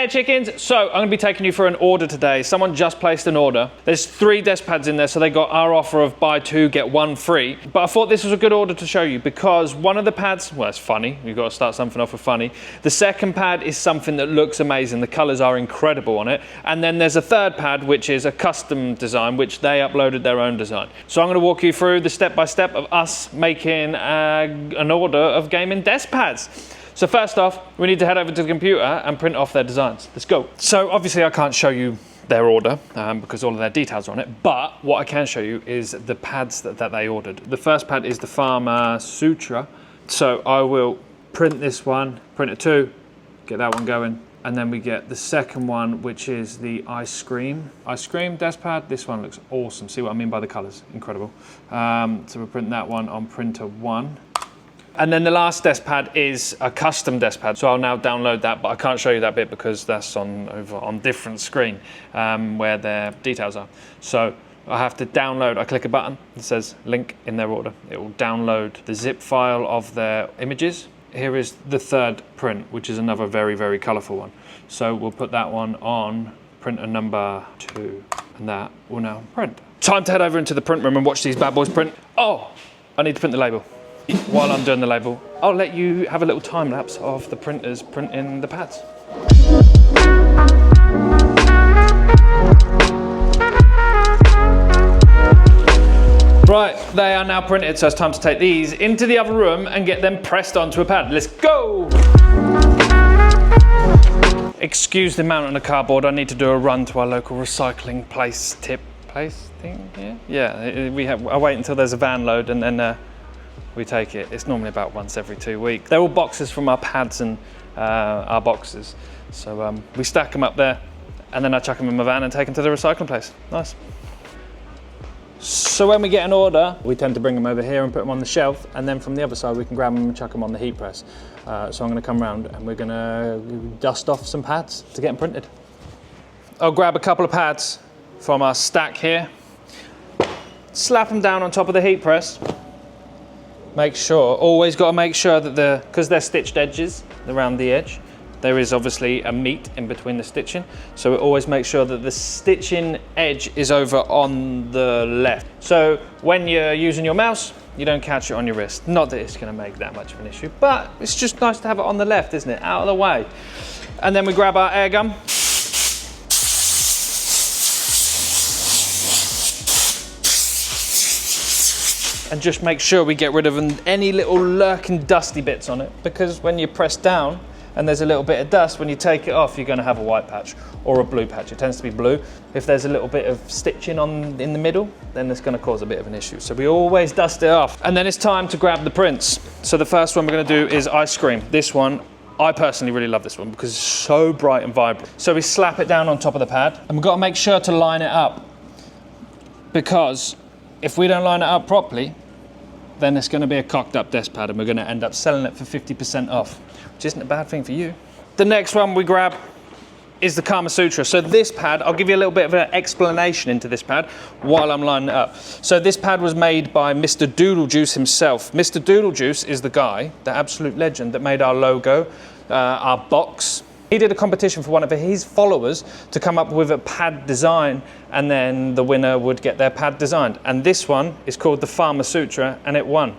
Hey chickens, so I'm going to be taking you through an order today. Someone just placed an order. There's 3 Deskpads in there, so they got our offer of buy 2, get 1 free. But I thought this was a good order to show you because one of the pads, well, it's funny. You've got to start something off with funny. The second pad is something that looks amazing. The colors are incredible on it. And then there's a third pad, which is a custom design, which they uploaded their own design. So I'm going to walk you through the step-by-step of us making an order of gaming Deskpads. So first off, we need to head over to the computer and print off their designs. Let's go. So obviously I can't show you their order because all of their details are on it, but what I can show you is the pads that they ordered. The first pad is the Farmer Sutra. So I will print this one, print it 2, get that one going. And then we get the second one, which is the Ice Cream Deskpad. This one looks awesome. See what I mean by the colors? Incredible. So we'll print that one on printer 1. And then the last Deskpad is a custom Deskpad. So I'll now download that, but I can't show you that bit because that's over on different screen where their details are. So I have to download, I click a button that says link in their order. It will download the zip file of their images. Here is the third print, which is another very, very colorful one. So we'll put that one on printer number 2, and that will now print. Time to head over into the print room and watch these bad boys print. Oh, I need to print the label. While I'm doing the label, I'll let you have a little time lapse of the printers printing the pads. Right, they are now printed, so it's time to take these into the other room and get them pressed onto a pad. Let's go! Excuse the amount on the cardboard, I need to do a run to our local recycling place thing here? Yeah, I wait until there's a van load and then we take it. It's normally about once every 2 weeks. They're all boxes from our pads and our boxes. So we stack them up there and then I chuck them in my van and take them to the recycling place. Nice. So when we get an order, we tend to bring them over here and put them on the shelf, and then from the other side we can grab them and chuck them on the heat press. So I'm going to come around and we're going to dust off some pads to get them printed. I'll grab a couple of pads from our stack here, slap them down on top of the heat press. Make sure, always got to make sure that because they're stitched edges around the edge, there is obviously a meat in between the stitching. So we always make sure that the stitching edge is over on the left. So when you're using your mouse, you don't catch it on your wrist. Not that it's going to make that much of an issue, but it's just nice to have it on the left, isn't it? Out of the way. And then we grab our air gun. And just make sure we get rid of any little lurking dusty bits on it, because when you press down and there's a little bit of dust, when you take it off, you're going to have a white patch or a blue patch. It tends to be blue. If there's a little bit of stitching in the middle, then it's going to cause a bit of an issue. So we always dust it off. And then it's time to grab the prints. So the first one we're going to do is Ice Cream. This one, I personally really love this one because it's so bright and vibrant. So we slap it down on top of the pad, and we've got to make sure to line it up, because if we don't line it up properly, then it's going to be a cocked up Deskpad and we're going to end up selling it for 50% off, which isn't a bad thing for you. The next one we grab is the Farmer Sutra. So this pad, I'll give you a little bit of an explanation into this pad while I'm lining it up. So this pad was made by Mr. Doodlejuice himself. Mr. Doodlejuice is the guy, the absolute legend that made our logo, our box. He did a competition for one of his followers to come up with a pad design, and then the winner would get their pad designed. And this one is called the Farmer Sutra, and it won.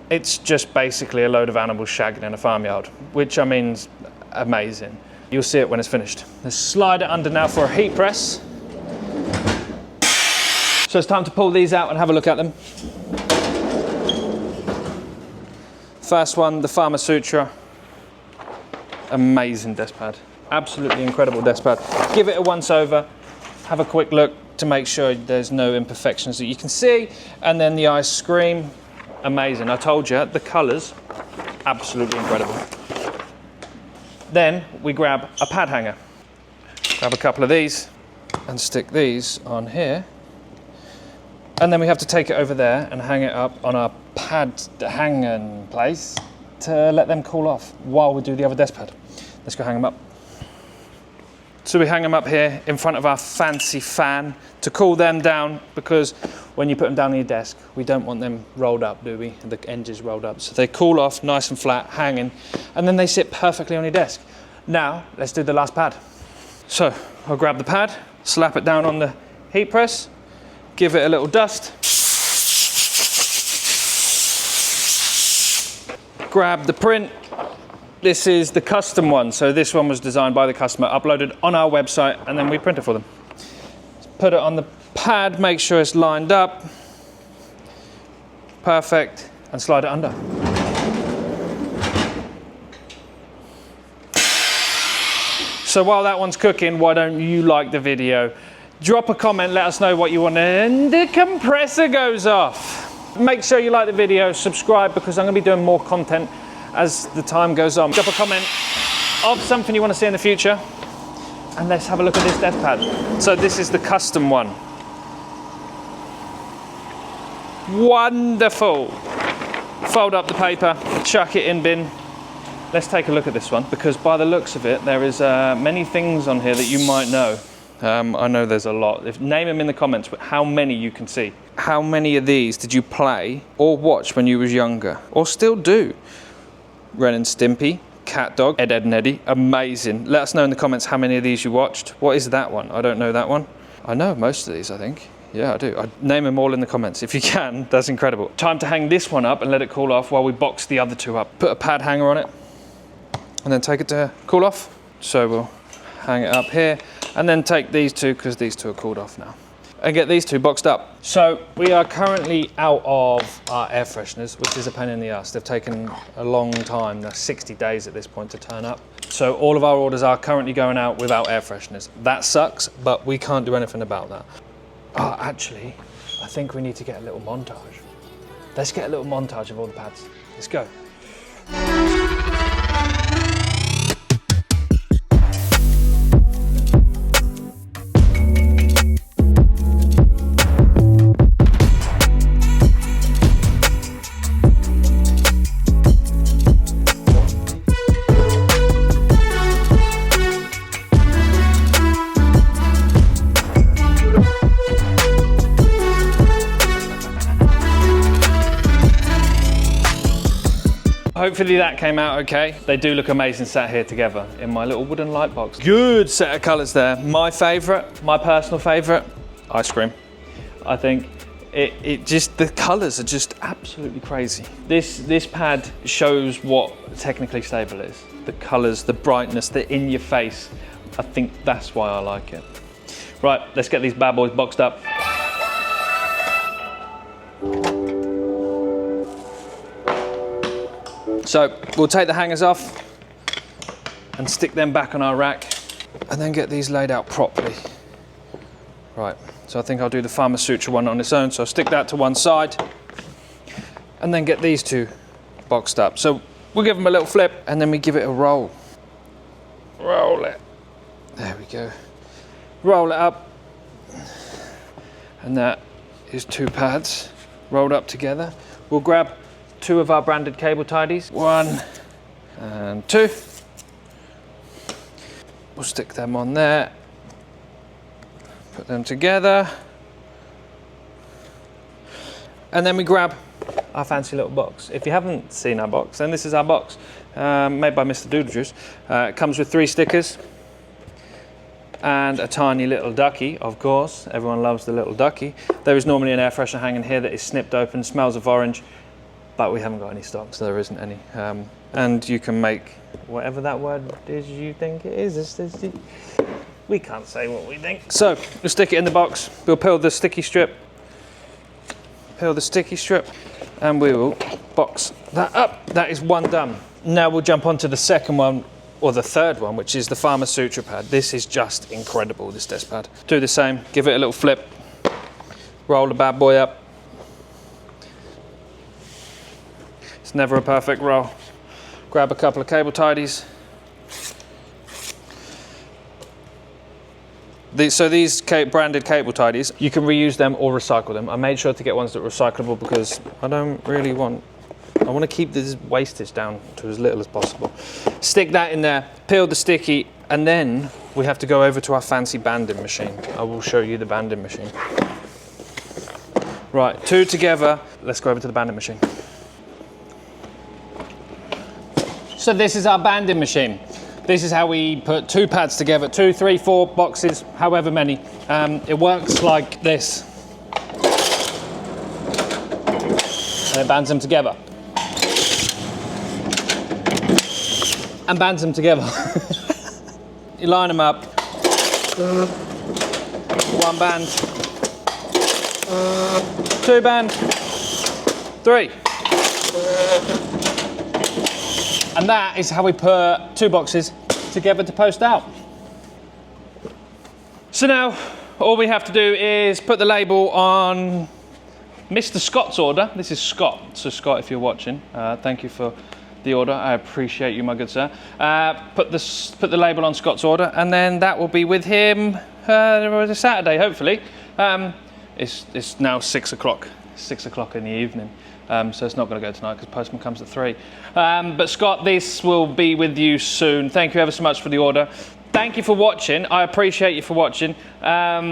It's just basically a load of animals shagging in a farmyard, which I mean is amazing. You'll see it when it's finished. Let's slide it under now for a heat press. So it's time to pull these out and have a look at them. First one, the Farmer Sutra. Amazing Deskpad, absolutely incredible Deskpad. Give it a once over, have a quick look to make sure there's no imperfections that you can see, and then the Ice Cream, amazing. I told you, the colours, absolutely incredible. Then we grab a pad hanger, grab a couple of these and stick these on here, and then we have to take it over there and hang it up on our pad hanging place to let them cool off while we do the other Deskpad. Let's go hang them up. So we hang them up here in front of our fancy fan to cool them down, because when you put them down on your desk, we don't want them rolled up, do we? The edges rolled up. So they cool off nice and flat, hanging, and then they sit perfectly on your desk. Now, let's do the last pad. So, I'll grab the pad, slap it down on the heat press, give it a little dust. Grab the print. This is the custom one. So this one was designed by the customer, uploaded on our website, and then we print it for them. Put it on the pad, make sure it's lined up. Perfect, and slide it under. So while that one's cooking, why don't you like the video? Drop a comment, let us know what you want, and the compressor goes off. Make sure you like the video, subscribe, because I'm gonna be doing more content as the time goes on. Drop a comment of something you want to see in the future, and let's have a look at this Deskpad. So this is the custom one. Wonderful. Fold up the paper, chuck it in bin. Let's take a look at this one, because by the looks of it, there is many things on here that you might know. I know there's a lot. Name them in the comments, but how many you can see. How many of these did you play or watch when you was younger, or still do? Ren and Stimpy, Cat Dog, Ed, Ed and Eddie, amazing. Let us know in the comments how many of these you watched. What is that one? I don't know that one. I know most of these, I think. Yeah, I do. I'd name them all in the comments. If you can, that's incredible. Time to hang this one up and let it cool off while we box the other two up. Put a pad hanger on it and then take it to cool off. So we'll hang it up here and then take these two, because these two are cooled off now, and get these two boxed up. So we are currently out of our air fresheners, which is a pain in the ass. They've taken a long time, they're 60 days at this point to turn up. So all of our orders are currently going out without air fresheners. That sucks, but we can't do anything about that. Oh, actually, I think we need to get a little montage. Let's get a little montage of all the pads. Let's go. Hopefully that came out okay. They do look amazing sat here together in my little wooden light box. Good set of colours there. My favourite, my personal favourite, ice cream. I think it just, the colours are just absolutely crazy. This pad shows what technically stable is. The colours, the brightness, the in your face. I think that's why I like it. Right, let's get these bad boys boxed up. So we'll take the hangers off and stick them back on our rack, and then get these laid out properly. Right, so I think I'll do the Sutra one on its own. So I'll stick that to one side and then get these two boxed up. So we'll give them a little flip and then we give it a roll. Roll it. There we go. Roll it up. And that is two pads rolled up together. We'll grab two of our branded cable tidies, 1 and 2. We'll stick them on there, put them together, and then we grab our fancy little box. If you haven't seen our box, then this is our box, made by Mr. Doodle Juice. It comes with 3 stickers and a tiny little ducky, of course. Everyone loves the little ducky. There is normally an air freshener hanging here that is snipped open, smells of orange, but we haven't got any stock, so there isn't any. And you can make whatever that word is you think it is. We can't say what we think. So we'll stick it in the box. We'll peel the sticky strip, and we will box that up. That is one done. Now we'll jump onto the second one, or the third one, which is the Sutra pad. This is just incredible, this Deskpad. Do the same, give it a little flip, roll the bad boy up. It's never a perfect roll. Grab a couple of cable tidies. So these branded cable tidies, you can reuse them or recycle them. I made sure to get ones that are recyclable because I want to keep this wastage down to as little as possible. Stick that in there, peel the sticky, and then we have to go over to our fancy banding machine. I will show you the banding machine. Right, 2 together. Let's go over to the banding machine. So this is our banding machine. This is how we put 2 pads together, 2, 3, 4 boxes, however many. It works like this. And it bands them together. And bands them together. You line them up. 1 band. 2 band. 3. And that is how we put 2 boxes together to post out. So now, all we have to do is put the label on Mr. Scott's order. This is Scott, so Scott, if you're watching, thank you for the order. I appreciate you, my good sir. Put the label on Scott's order, and then that will be with him Saturday, hopefully. It's now 6 o'clock. 6 o'clock in the evening. So it's not going to go tonight because postman comes at 3. But Scott, this will be with you soon. Thank you ever so much for the order. Thank you for watching. I appreciate you for watching.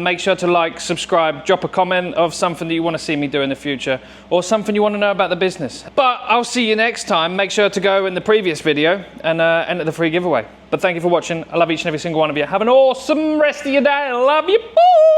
Make sure to like, subscribe, drop a comment of something that you want to see me do in the future or something you want to know about the business. But I'll see you next time. Make sure to go in the previous video and enter the free giveaway. But thank you for watching. I love each and every single one of you. Have an awesome rest of your day. I love you. Bye.